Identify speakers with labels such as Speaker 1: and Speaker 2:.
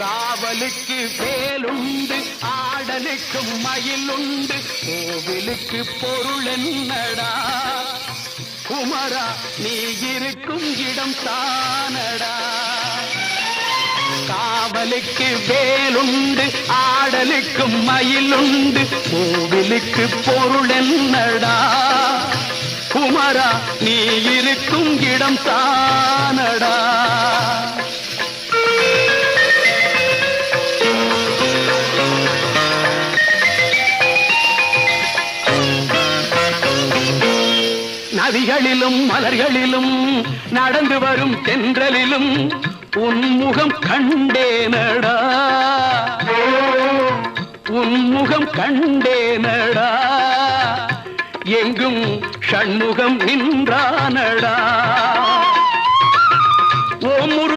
Speaker 1: காவலுக்கு வேலுண்டு ஆடலுக்கும் மயிலுண்டு கோவிலுக்கு பொருள் என்னடா குமரா நீ இருக்கும் இடம் தானடா காவலுக்கு வேலுண்டு ஆடலுக்கும் மயிலுண்டு கோவிலுக்கு பொருள் என்னடா குமரா நீ இருக்கும் இடம் தானடா நதிகளிலும் மலர்களிலும் நடந்து வரும் தென்றலிலும் உன்முகம் கண்டேனடா உன்முகம் கண்டேனடா எங்கும் ஷண்முகம் நின்றானடா